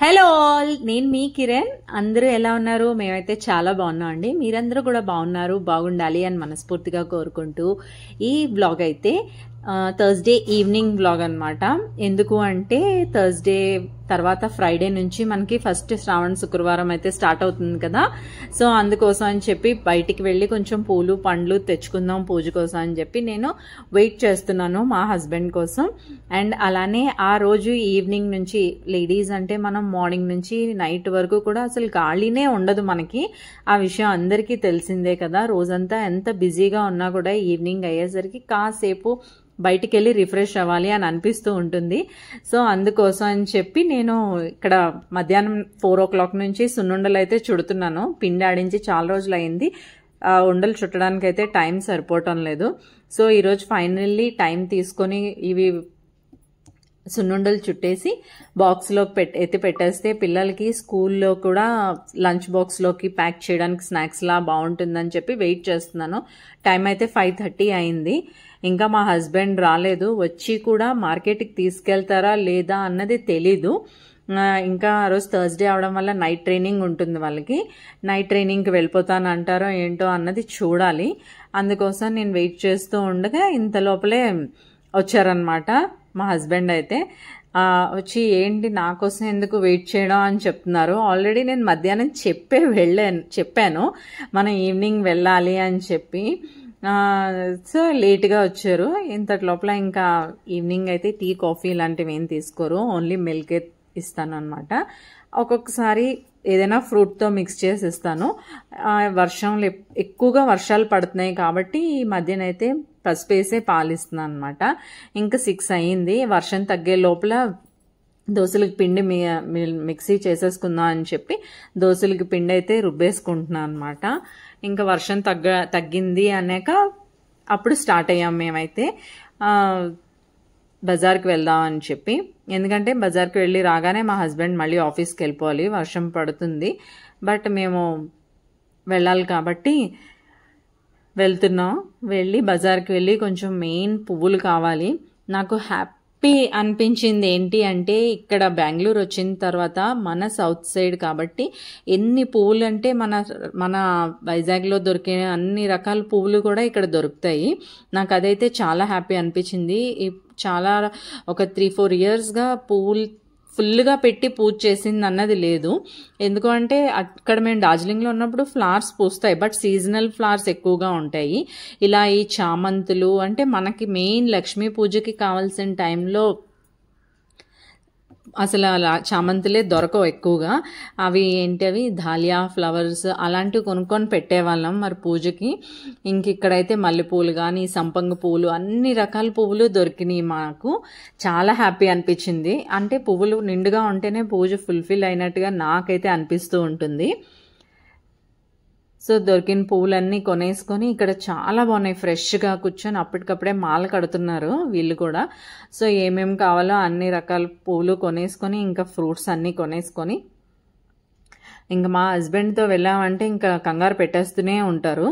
Hello all, నేను మీ కిరణ్. అందరూ ఎలా ఉన్నారు? మేమైతే చాలా బాగున్నాం అండి. మీరందరూ కూడా బాగుండాలి అని మనస్ఫూర్తిగా కోరుకుంటూ ఈ బ్లాగ్ అయితే థర్స్డే ఈవినింగ్ బ్లాగ్ అనమాట. ఎందుకు అంటే థర్స్డే తర్వాత ఫ్రైడే నుంచి మనకి ఫస్ట్ శ్రావణ శుక్రవారం అయితే స్టార్ట్ అవుతుంది కదా. సో అందుకోసం అని చెప్పి బయటికి వెళ్ళి కొంచెం పూలు పండ్లు తెచ్చుకుందాం పూజ కోసం అని చెప్పి నేను వెయిట్ చేస్తున్నాను మా హస్బెండ్ కోసం. అండ్ అలానే ఆ రోజు ఈవినింగ్ నుంచి లేడీస్ అంటే మనం మార్నింగ్ నుంచి నైట్ వరకు కూడా అసలు ఖాళీనే ఉండదు మనకి. ఆ విషయం అందరికీ తెలిసిందే కదా. రోజంతా ఎంత బిజీగా ఉన్నా కూడా ఈవినింగ్ అయ్యేసరికి కాసేపు బయటికి వెళ్ళి రిఫ్రెష్ అవ్వాలి అని అనిపిస్తూ ఉంటుంది. సో అందుకోసం అని చెప్పి నేను ఇక్కడ మధ్యాహ్నం 4 o'clock నుంచి సున్నుండలు అయితే చుడుతున్నాను. పిండి ఆడించి చాలా రోజులు అయింది. ఉండలు చుట్టడానికి అయితే టైం సరిపోవటం లేదు. సో ఈరోజు ఫైనల్లీ టైం తీసుకొని ఇవి సున్నుండలు చుట్టేసి బాక్స్లోకి ఎత్తి పెట్టేస్తే పిల్లలకి స్కూల్లో కూడా లంచ్ బాక్స్లోకి ప్యాక్ చేయడానికి స్నాక్స్లా బాగుంటుందని చెప్పి వెయిట్ చేస్తున్నాను. టైం అయితే 5:30 అయింది. ఇంకా మా హస్బెండ్ రాలేదు. వచ్చి కూడా మార్కెట్కి తీసుకెళ్తారా లేదా అన్నది తెలీదు. ఇంకా ఆ రోజు థర్స్డే అవడం వల్ల నైట్ ట్రైనింగ్ ఉంటుంది వాళ్ళకి. నైట్ ట్రైనింగ్కి వెళ్ళిపోతాను అంటారో ఏంటో అన్నది చూడాలి. అందుకోసం నేను వెయిట్ చేస్తూ ఉండగా ఇంత లోపలే వచ్చారనమాట మా హస్బెండ్ అయితే. వచ్చి ఏంటి నా కోసం ఎందుకు వెయిట్ చేయడం అని చెప్తున్నారు. ఆల్రెడీ నేను మధ్యాహ్నం చెప్పాను మనం ఈవినింగ్ వెళ్ళాలి అని చెప్పి. సో లేట్గా వచ్చారు. ఇంతటి లోపల ఇంకా ఈవినింగ్ అయితే టీ కాఫీ ఇలాంటివి ఏం తీసుకోరు, ఓన్లీ మిల్క్ ఇస్తాను అనమాట. ఒక్కొక్కసారి ఏదైనా ఫ్రూట్తో మిక్స్ చేసి ఇస్తాను. ఎక్కువగా వర్షాలు పడుతున్నాయి కాబట్టి ఈ మధ్యనైతే పసుపు వేసే పాలిస్తున్నాను అనమాట. ఇంకా 6 అయ్యింది. వర్షం తగ్గే లోపల దోశలకి పిండి మిక్సీ చేసేసుకుందాం అని చెప్పి దోశలకి పిండి అయితే రుబ్బేసుకుంటున్నాను అనమాట. ఇంకా వర్షం తగ్గింది అనేక అప్పుడు స్టార్ట్ అయ్యాం మేమైతే బజార్కి వెళ్దాం అని చెప్పి. ఎందుకంటే బజార్కి వెళ్ళి రాగానే మా హస్బెండ్ మళ్ళీ ఆఫీస్కి వెళ్ళిపోవాలి, వర్షం పడుతుంది. బట్ మేము వెళ్ళాలి కాబట్టి వెళ్తున్నాం. వెళ్ళి బజార్కి వెళ్ళి కొంచెం మెయిన్ పువ్వులు కావాలి. నాకు హ్యాపీ అనిపించింది ఏంటి అంటే ఇక్కడ బెంగళూరు వచ్చిన తర్వాత మన సౌత్ సైడ్ కాబట్టి ఎన్ని పువ్వులు అంటే మన వైజాగ్లో దొరికే అన్ని రకాల పువ్వులు కూడా ఇక్కడ దొరుకుతాయి. నాకు అదైతే చాలా హ్యాపీ అనిపించింది. చాలా ఒక 3-4 yearsగా పువ్వులు ఫుల్గా పెట్టి పూజ చేసింది అన్నది లేదు. ఎందుకంటే అక్కడ మేము డార్జిలింగ్లో ఉన్నప్పుడు ఫ్లవర్స్ పూస్తాయి, బట్ సీజనల్ ఫ్లవర్స్ ఎక్కువగా ఉంటాయి. ఇలా ఈ చామంతులు అంటే మనకి మెయిన్ లక్ష్మీ పూజకి కావాల్సిన టైంలో అసలు అలా చామంతులే దొరకవు ఎక్కువగా. అవి ఏంటవి ధాలియా ఫ్లవర్స్ అలాంటివి కొనుక్కొని పెట్టేవాళ్ళం మరి పూజకి. ఇంక ఇక్కడైతే మల్లెపూలు కానీ సంపంగి పువ్వులు అన్ని రకాల పువ్వులు దొరికినాయి. మాకు చాలా హ్యాపీ అనిపించింది. అంటే పువ్వులు నిండుగా ఉంటేనే పూజ ఫుల్ఫిల్ అయినట్టుగా నాకైతే అనిపిస్తూ ఉంటుంది. సో దొరికిన పువ్వులన్నీ కొనేసుకొని ఇక్కడ చాలా బాగున్నాయి. ఫ్రెష్గా కూర్చొని అప్పటికప్పుడే మాల కడుతున్నారు వీళ్ళు కూడా. సో ఏమేమి కావాలో అన్ని రకాల పువ్వులు కొనేసుకొని ఇంకా ఫ్రూట్స్ అన్నీ కొనేసుకొని ఇంకా మా హస్బెండ్తో వెళ్ళామంటే ఇంకా కంగారు పెట్టేస్తూనే ఉంటారు.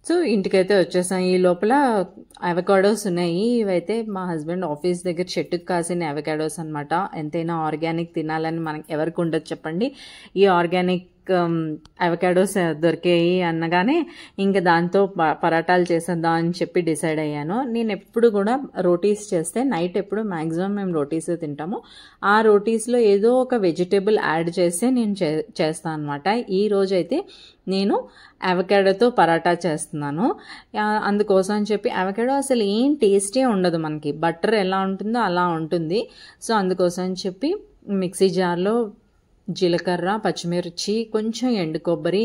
సో ఇంటికైతే వచ్చేసాం. ఈ లోపల అవకాడోస్ ఉన్నాయి. ఇవైతే మా హస్బెండ్ ఆఫీస్ దగ్గర చెట్టుకు కాసిన అవకాడోస్ అనమాట. ఎంతైనా ఆర్గానిక్ తినాలని మనకి ఎవరికి ఉండదు చెప్పండి. ఈ ఆర్గానిక్ అవకాడోస్ దొరికాయి అనగానే ఇంకా దాంతో పరాటాలు చేసేద్దాం అని చెప్పి డిసైడ్ అయ్యాను. నేను ఎప్పుడు కూడా రోటీస్ చేస్తే నైట్ ఎప్పుడు మ్యాక్సిమం మేము రోటీస్ తింటాము. ఆ రోటీస్లో ఏదో ఒక వెజిటేబుల్ యాడ్ చేస్తే నేను చేస్తాను అనమాట. ఈ రోజు అయితే నేను అవకాడోతో పరాటా చేస్తున్నాను. అందుకోసం అని చెప్పి అవకాడో అసలు ఏం టేస్టే ఉండదు మనకి. బటర్ ఎలా ఉంటుందో అలా ఉంటుంది. సో అందుకోసం అని చెప్పి మిక్సీ జార్లో జీలకర్ర, పచ్చిమిర్చి, కొంచెం ఎండు కొబ్బరి,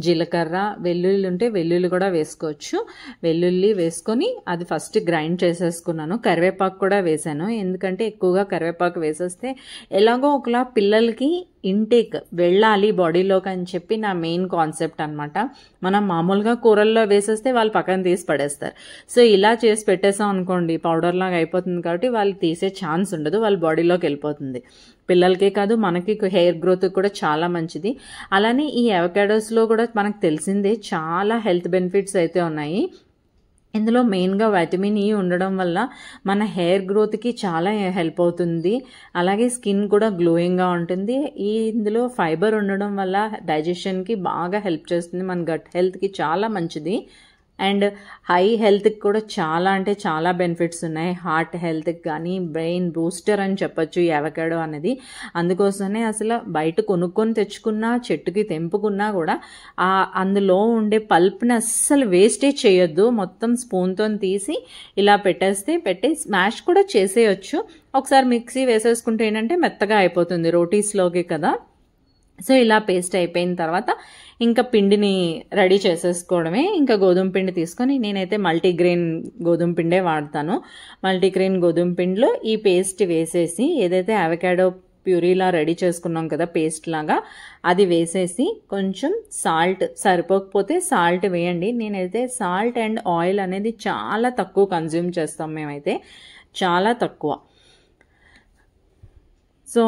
జీలకర్ర, వెల్లుల్లి ఉంటే వెల్లుల్లి కూడా వేసుకోవచ్చు. వెల్లుల్లి వేసుకొని అది ఫస్ట్ గ్రైండ్ చేసేసుకున్నాను. కరివేపాకు కూడా వేసాను. ఎందుకంటే ఎక్కువగా కరివేపాకు వేసేస్తే ఎలాగో ఒకలా పిల్లలకి ఇంటేక్ వెళ్ళాలి బాడీలోకి అని చెప్పి నా మెయిన్ కాన్సెప్ట్ అనమాట. మనం మామూలుగా కూరల్లో వేసేస్తే వాళ్ళు పక్కన తీసి పడేస్తారు. సో ఇలా చేసి పెట్టేసాం అనుకోండి పౌడర్ లాగా అయిపోతుంది కాబట్టి వాళ్ళు తీసే ఛాన్స్ ఉండదు, వాళ్ళ బాడీలోకి వెళ్ళిపోతుంది. పిల్లలకే కాదు మనకి హెయిర్ గ్రోత్ కూడా చాలా మంచిది. అలానే ఈ అవకాడోస్లో కూడా మనకు తెలిసిందే చాలా హెల్త్ బెనిఫిట్స్ అయితే ఉన్నాయి. ఇందులో మెయిన్గా వైటమిన్ ఈ ఉండడం వల్ల మన హెయిర్ గ్రోత్కి చాలా హెల్ప్ అవుతుంది. అలాగే స్కిన్ కూడా గ్లోయింగ్గా ఉంటుంది. ఇందులో ఫైబర్ ఉండడం వల్ల డైజెషన్కి బాగా హెల్ప్ చేస్తుంది. మన గట్ హెల్త్కి చాలా మంచిది. అండ్ హై హెల్త్కి కూడా చాలా అంటే చాలా బెనిఫిట్స్ ఉన్నాయి. హార్ట్ హెల్త్కి కానీ బ్రెయిన్ బూస్టర్ అని చెప్పొచ్చు ఈ అవకాడో అనేది. అందుకోసమే అసలు బయట కొనుక్కొని తెచ్చుకున్నా చెట్టుకి తెంపుకున్నా కూడా అందులో ఉండే పల్ప్ని అస్సలు వేస్టేజ్ చేయొద్దు. మొత్తం స్పూన్తో తీసి ఇలా పెట్టి స్మాష్ కూడా చేసేయచ్చు. ఒకసారి మిక్సీ వేసేసుకుంటే ఏంటంటే మెత్తగా అయిపోతుంది రోటీస్లోకి కదా. సో ఇలా పేస్ట్ అయిపోయిన తర్వాత ఇంకా పిండిని రెడీ చేసేసుకోవడమే. ఇంకా గోధుమ పిండి తీసుకొని నేనైతే మల్టీగ్రెయిన్ గోధుమ పిండే వాడతాను. మల్టీగ్రెయిన్ గోధుమ పిండిలో ఈ పేస్ట్ వేసేసి ఏదైతే అవకాడో ప్యూరీలా రెడీ చేసుకున్నాం కదా పేస్ట్ లాగా అది వేసేసి కొంచెం సాల్ట్, సరిపోకపోతే సాల్ట్ వేయండి. నేనైతే సాల్ట్ అండ్ ఆయిల్ అనేది చాలా తక్కువ కన్జ్యూమ్ చేస్తాం మేమైతే, చాలా తక్కువ. సో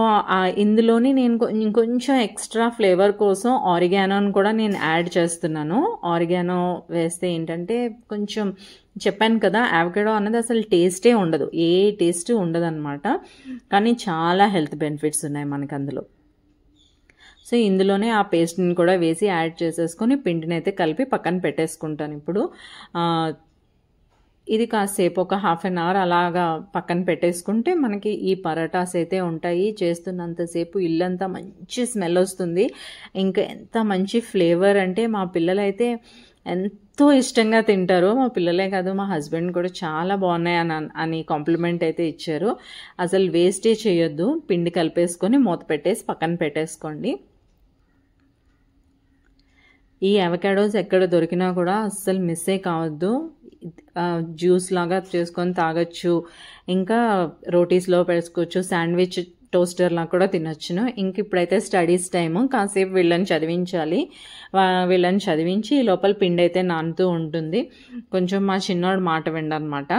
ఇందులోని నేను ఇంకొంచెం ఎక్స్ట్రా ఫ్లేవర్ కోసం ఆరిగానోని కూడా నేను యాడ్ చేస్తున్నాను. ఆరిగానో వేస్తే ఏంటంటే కొంచెం చెప్పాను కదా అవకాడో అన్నది అసలు టేస్టే ఉండదు, ఏ టేస్ట్ ఉండదు అనమాట. కానీ చాలా హెల్త్ బెనిఫిట్స్ ఉన్నాయి మనకు అందులో. సో ఇందులోనే ఆ పేస్ట్ని కూడా వేసి యాడ్ చేసేసుకొని పిండిని అయితే కలిపి పక్కన పెట్టేసుకుంటాను. ఇప్పుడు ఇది కాసేపు ఒక హాఫ్ అన్ అవర్ అలాగా పక్కన పెట్టేసుకుంటే మనకి ఈ పరోటాస్ అయితే ఉంటాయి. చేస్తున్నంతసేపు ఇల్లంతా మంచి స్మెల్ వస్తుంది. ఇంకా ఎంత మంచి ఫ్లేవర్ అంటే మా పిల్లలైతే ఎంతో ఇష్టంగా తింటారు. మా పిల్లలే కాదు మా హస్బెండ్ కూడా చాలా బాగున్నాయి అని కాంప్లిమెంట్ అయితే ఇచ్చారు. అసలు వేస్టేజ్ చేయొద్దు. పిండి కలిపేసుకొని మూత పెట్టేసి పక్కన పెట్టేసుకోండి. ఈ అవకాడోస్ ఎక్కడ దొరికినా కూడా అస్సలు మిస్సే కావద్దు. జ్యూస్ లాగా చేసుకొని తాగొచ్చు, ఇంకా రోటీస్లో పెట్టుకోవచ్చు, శాండ్విచ్ టోస్టర్ లాగా కూడా తినొచ్చును. ఇంక ఇప్పుడైతే స్టడీస్ టైము, కాసేపు వీళ్ళని చదివించాలి. వీళ్ళని చదివించి ఈ లోపల పిండి అయితే నానుతూ ఉంటుంది. కొంచెం మా చిన్నోడు మాట వినడనమాట,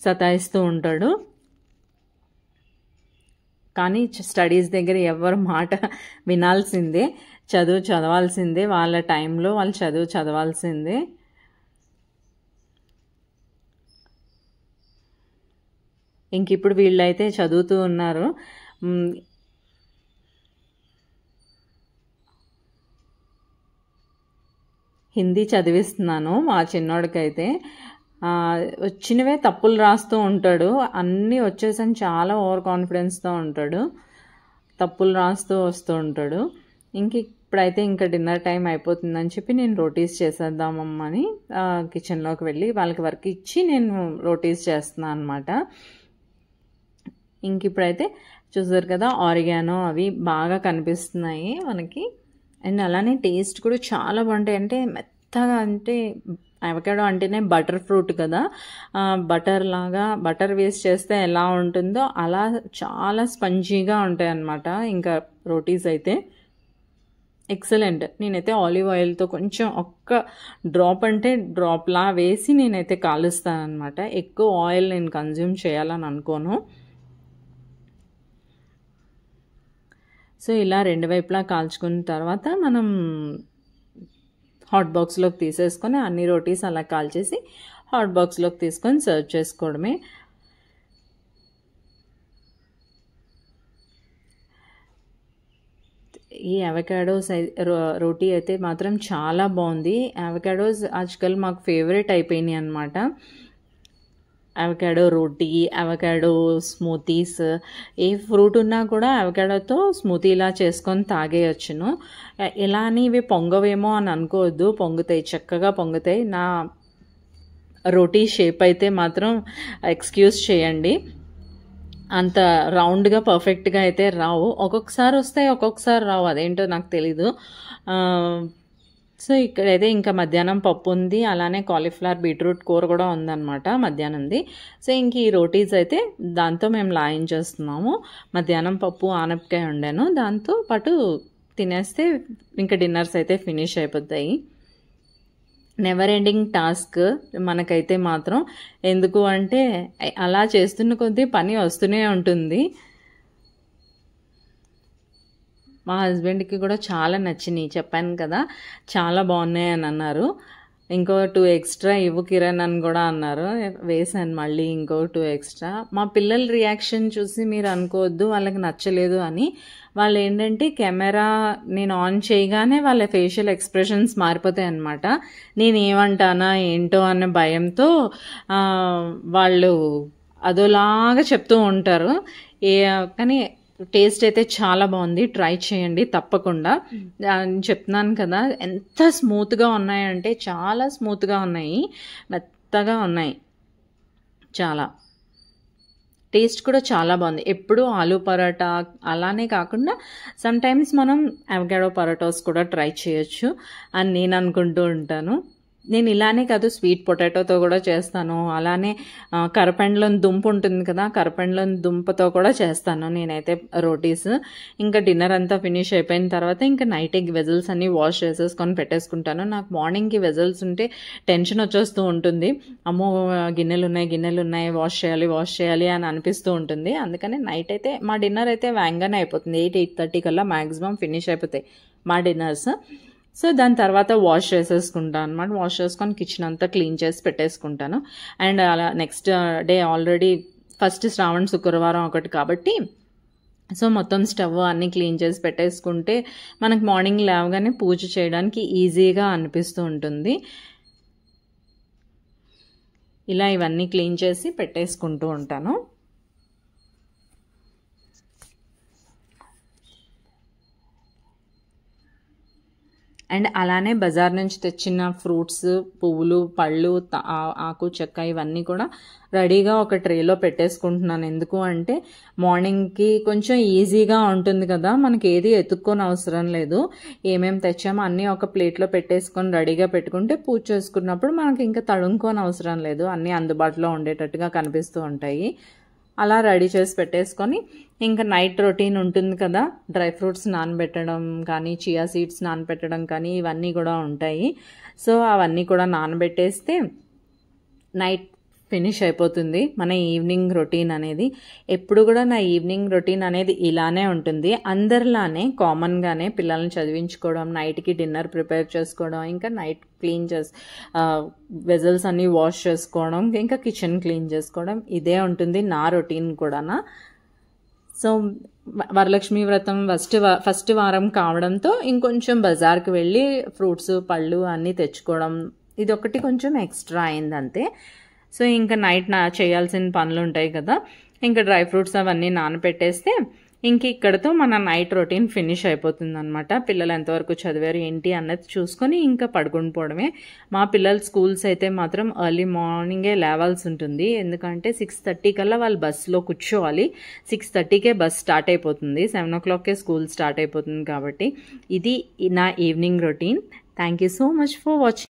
సతాయిస్తూ ఉంటాడు. కానీ స్టడీస్ దగ్గర ఎవరు మాట వినాల్సిందే, చదవాల్సిందే. వాళ్ళ టైంలో వాళ్ళు చదవాల్సిందే. ఇంక ఇప్పుడు వీళ్ళైతే చదువుతూ ఉన్నారు. హిందీ చదివిస్తున్నాను మా చిన్నోడికైతే. వచ్చినవే తప్పులు రాస్తూ ఉంటాడు. అన్నీ వచ్చేసని చాలా ఓవర్ కాన్ఫిడెన్స్తో ఉంటాడు, తప్పులు రాస్తూ వస్తూ ఉంటాడు. ఇప్పుడైతే ఇంకా డిన్నర్ టైం అయిపోతుందని చెప్పి నేను రోటీస్ చేసేద్దామమ్మని కిచెన్లోకి వెళ్ళి వాళ్ళకి వర్క్ ఇచ్చి నేను రోటీస్ చేస్తున్నాను అనమాట. ఇప్పుడైతే చూసారు కదా ఆరిగానో అవి బాగా కనిపిస్తున్నాయి మనకి. అండ్ అలానే టేస్ట్ కూడా చాలా బాగుంటాయి. అంటే మెత్తగా, అంటే అవకాడో అంటేనే బటర్ ఫ్రూట్ కదా, బటర్ లాగా బటర్ వేస్ట్ చేస్తే ఎలా ఉంటుందో అలా చాలా స్పంజీగా ఉంటాయి అన్నమాట. ఇంకా రోటీస్ అయితే ఎక్సలెంట్. నేనైతే ఆలివ్ ఆయిల్తో కొంచెం ఒక్క డ్రాప్ అంటే డ్రాప్లా వేసి నేనైతే కాలుస్తాను అనమాట. ఎక్కువ ఆయిల్ నేను కన్జ్యూమ్ చేయాలని అనుకోను. సో ఇలా రెండు వైపులా కాల్చుకున్న తర్వాత మనం హాట్ బాక్స్లోకి తీసేసుకొని అన్ని రోటీస్ అలా కాల్చేసి హాట్ బాక్స్లోకి తీసుకొని సర్వ్ చేసుకోవడమే. ఈ అవకాడోస్ రోటీ అయితే మాత్రం చాలా బాగుంది. అవకాడోస్ ఆజ్కల్ మాకు ఫేవరెట్ అయిపోయినాయి అనమాట. అవకాడో రోటీ, అవకాడో స్మూతీస్, ఏ ఫ్రూట్ ఉన్నా కూడా అవకాడోతో స్మూతీలా చేసుకొని తాగేయచ్చును. ఇలా అని ఇవి పొంగవేమో అని అనుకోవద్దు, పొంగుతాయి, చక్కగా పొంగుతాయి. నా రోటీ షేప్ అయితే మాత్రం ఎక్స్క్యూజ్ చేయండి, అంత రౌండ్గా పర్ఫెక్ట్గా అయితే రావు. ఒక్కొక్కసారి వస్తాయి, ఒక్కొక్కసారి రావు, అదేంటో నాకు తెలీదు. సో ఇక్కడైతే ఇంకా మధ్యాహ్నం పప్పు ఉంది, అలానే కాలీఫ్లవర్ బీట్రూట్ కూర కూడా ఉందన్నమాట మధ్యాహ్నంది. సో ఇంక ఈ రోటీస్ అయితే దాంతో మేము లాయించేస్తున్నాము. మధ్యాహ్నం పప్పు ఆనపకాయ వండాను, దాంతో పాటు తినేస్తే ఇంకా డిన్నర్స్ అయితే ఫినిష్ అయిపోతాయి. నెవర్ ఎండింగ్ టాస్క్ మనకైతే మాత్రం. ఎందుకు అంటే అలా చేస్తున్న కొద్దీ పని వస్తూనే ఉంటుంది. మా హస్బెండ్కి కూడా చాలా నచ్చినాయి, చెప్పాను కదా చాలా బాగున్నాయి అని అన్నారు. ఇంకో 2 ఎక్స్ట్రా ఇవ్వు కిరణ్ అని కూడా అన్నారు. వేసాను మళ్ళీ ఇంకో 2 ఎక్స్ట్రా. మా పిల్లల రియాక్షన్ చూసి మీరు అనుకోవద్దు వాళ్ళకి నచ్చలేదు అని. వాళ్ళు ఏంటంటే కెమెరా నేను ఆన్ చేయగానే వాళ్ళ ఫేషియల్ ఎక్స్ప్రెషన్స్ మారిపోతాయి అన్నమాట. నేను ఏమంటానా ఏంటో అనే భయంతో వాళ్ళు అదోలాగా చెప్తూ ఉంటారు. కానీ టేస్ట్ అయితే చాలా బాగుంది, ట్రై చేయండి తప్పకుండా. చెప్తున్నాను కదా, ఎంత స్మూత్గా ఉన్నాయంటే చాలా స్మూత్గా ఉన్నాయి, మెత్తగా ఉన్నాయి. చాలా టేస్ట్ కూడా చాలా బాగుంది. ఎప్పుడు ఆలూ పరోటా అలానే కాకుండా సమ్టైమ్స్ మనం అవకాడో పరోటాస్ కూడా ట్రై చేయొచ్చు అని నేను అనుకుంటూ ఉంటాను. నేను ఇలానే కాదు, స్వీట్ పొటాటోతో కూడా చేస్తాను, అలానే కరపెండలోని దుంప ఉంటుంది కదా, కరపెండలోని దుంపతో కూడా చేస్తాను నేనైతే రోటీస్. ఇంకా డిన్నర్ అంతా ఫినిష్ అయిపోయిన తర్వాత ఇంకా నైట్కి వెజల్స్ అన్నీ వాష్ చేసేసుకొని పెట్టేసుకుంటాను. నాకు మార్నింగ్కి వెజల్స్ ఉంటే టెన్షన్ వచ్చేస్తూ ఉంటుంది. అమ్మో గిన్నెలు ఉన్నాయి వాష్ చేయాలి అని అనిపిస్తూ ఉంటుంది. అందుకని నైట్ అయితే మా డిన్నర్ అయితే వేగంగానే అయిపోతుంది. 8-8:30 కల్లా మ్యాక్సిమం ఫినిష్ అయిపోతాయి మా డిన్నర్స్. సో దాని తర్వాత వాష్ చేసేసుకుంటాను అనమాట. వాష్ చేసుకొని కిచెన్ అంతా క్లీన్ చేసి పెట్టేసుకుంటాను. అండ్ అలా నెక్స్ట్ డే ఆల్రెడీ ఫస్ట్ శ్రావణ శుక్రవారం ఒకటి కాబట్టి సో మొత్తం స్టవ్ అన్నీ క్లీన్ చేసి పెట్టేసుకుంటే మనకు మార్నింగ్ లేవగానే పూజ చేయడానికి ఈజీగా అనిపిస్తూ ఉంటుంది. ఇలా ఇవన్నీ క్లీన్ చేసి పెట్టేసుకుంటూ ఉంటాను. అండ్ అలానే బజార్ నుంచి తెచ్చిన ఫ్రూట్స్, పువ్వులు, పళ్ళు, ఆకు చెక్క ఇవన్నీ కూడా రెడీగా ఒక ట్రేలో పెట్టేసుకుంటున్నాను. ఎందుకు అంటే మార్నింగ్కి కొంచెం ఈజీగా ఉంటుంది కదా, మనకి ఏది ఎత్తుక్కొని అవసరం లేదు. ఏమేమి తెచ్చామో అన్నీ ఒక ప్లేట్లో పెట్టేసుకొని రెడీగా పెట్టుకుంటే పూజ చేసుకున్నప్పుడు మనకి ఇంకా తడుముకొని అవసరం లేదు, అన్నీ అందుబాటులో ఉండేటట్టుగా కనిపిస్తూ ఉంటాయి. అలా రెడీ చేసి పెట్టేసుకొని ఇంకా నైట్ రొటీన్ ఉంటుంది కదా, డ్రై ఫ్రూట్స్ నానబెట్టడం కానీ, చియా సీడ్స్ నానబెట్టడం కానీ ఇవన్నీ కూడా ఉంటాయి. సో అవన్నీ కూడా నానబెట్టేస్తే నైట్ ఫినిష్ అయిపోతుంది మన ఈవినింగ్ రొటీన్ అనేది. ఎప్పుడు కూడా నా ఈవినింగ్ రొటీన్ అనేది ఇలానే ఉంటుంది. అందరిలానే కామన్గానే పిల్లల్ని చదివించుకోవడం, నైట్కి డిన్నర్ ప్రిపేర్ చేసుకోవడం, ఇంకా నైట్ క్లీన్ వెజల్స్ అన్నీ వాష్ చేసుకోవడం, ఇంకా కిచెన్ క్లీన్ చేసుకోవడం, ఇదే ఉంటుంది నా రొటీన్ కూడా. సో వరలక్ష్మి వ్రతం ఫస్ట్ వారం కావడంతో ఇంకొంచెం బజార్కి వెళ్ళి ఫ్రూట్స్, పళ్ళు అన్నీ తెచ్చుకోవడం, ఇది ఒకటి కొంచెం ఎక్స్ట్రా అయింది అంతే. సో ఇంకా నైట్ చేయాల్సిన పనులు ఉంటాయి కదా, ఇంకా డ్రై ఫ్రూట్స్ అవన్నీ నానపెట్టేస్తే ఇంక ఇక్కడతో మన నైట్ రొటీన్ ఫినిష్ అయిపోతుంది అనమాట. పిల్లలు ఎంతవరకు చదివారు ఏంటి అన్నది చూసుకొని ఇంకా పడుకుని పోవడమే. మా పిల్లల స్కూల్స్ అయితే మాత్రం ఎర్లీ మార్నింగే లేవాల్సి ఉంటుంది. ఎందుకంటే 6:30 కల్లా వాళ్ళు బస్సులో కూర్చోవాలి. 6:30కే బస్ స్టార్ట్ అయిపోతుంది, 7 o'clockకే స్కూల్ స్టార్ట్ అయిపోతుంది. కాబట్టి ఇది నా evening routine. Thank you so much for watching.